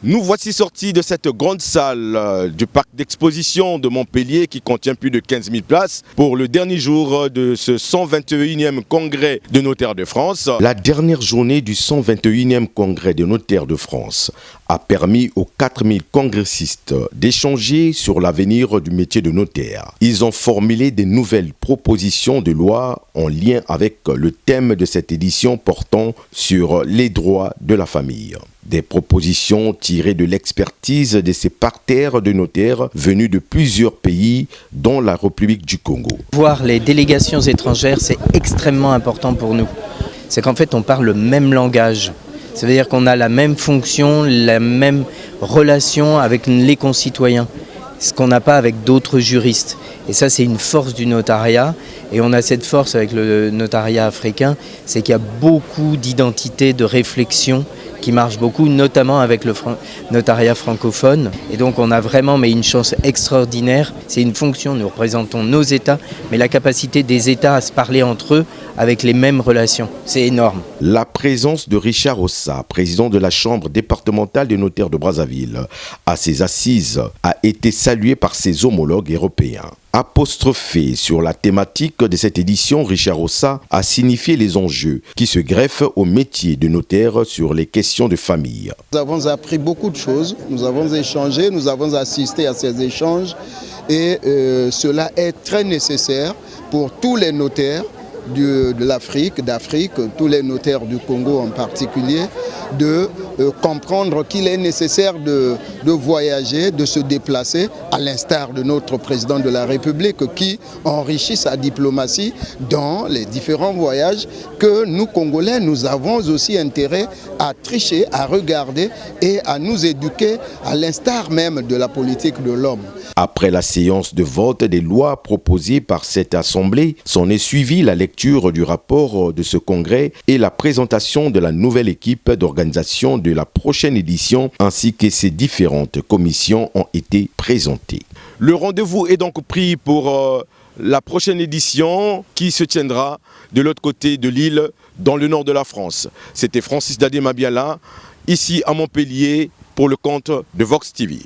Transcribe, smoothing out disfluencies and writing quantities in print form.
Nous voici sortis de cette grande salle du parc d'exposition de Montpellier qui contient plus de 15 000 places pour le dernier jour de ce 121e congrès de notaires de France. La dernière journée du 121e congrès de notaires de France a permis aux 4 000 congressistes d'échanger sur l'avenir du métier de notaire. Ils ont formulé des nouvelles propositions de loi en lien avec le thème de cette édition portant sur les droits de la famille. Des propositions tirées de l'expertise de ces parterres de notaires venus de plusieurs pays, dont la République du Congo. Voir les délégations étrangères, c'est extrêmement important pour nous. C'est qu'en fait, on parle le même langage. Ça veut dire qu'on a la même fonction, la même relation avec les concitoyens, ce qu'on n'a pas avec d'autres juristes. Et ça, c'est une force du notariat. Et on a cette force avec le notariat africain, c'est qu'il y a beaucoup d'identités, de réflexion qui marche beaucoup, notamment avec le notariat francophone. Et donc on a vraiment une chance extraordinaire. C'est une fonction, nous représentons nos États, mais la capacité des États à se parler entre eux avec les mêmes relations, c'est énorme. La présence de Richard Ossa, président de la Chambre départementale des notaires de Brazzaville, à ses assises, a été saluée par ses homologues européens. Apostrophé sur la thématique de cette édition, Richard Ossa a signifié les enjeux qui se greffent au métier de notaire sur les questions de famille. Nous avons appris beaucoup de choses, nous avons échangé, nous avons assisté à ces échanges et cela est très nécessaire pour tous les notaires de l'Afrique, tous les notaires du Congo en particulier, de comprendre qu'il est nécessaire de voyager, de se déplacer, à l'instar de notre président de la République qui enrichit sa diplomatie dans les différents voyages que nous, Congolais, nous avons aussi intérêt à tricher, à regarder et à nous éduquer à l'instar même de la politique de l'homme. Après la séance de vote des lois proposées par cette assemblée, s'en est suivie la lecture du rapport de ce congrès et la présentation de la nouvelle équipe d'organisation de la prochaine édition ainsi que ses différentes commissions ont été présentées. Le rendez-vous est donc pris pour la prochaine édition qui se tiendra de l'autre côté de l'île, dans le nord de la France. C'était Francis Dadé Mabiala, ici à Montpellier, pour le compte de Vox TV.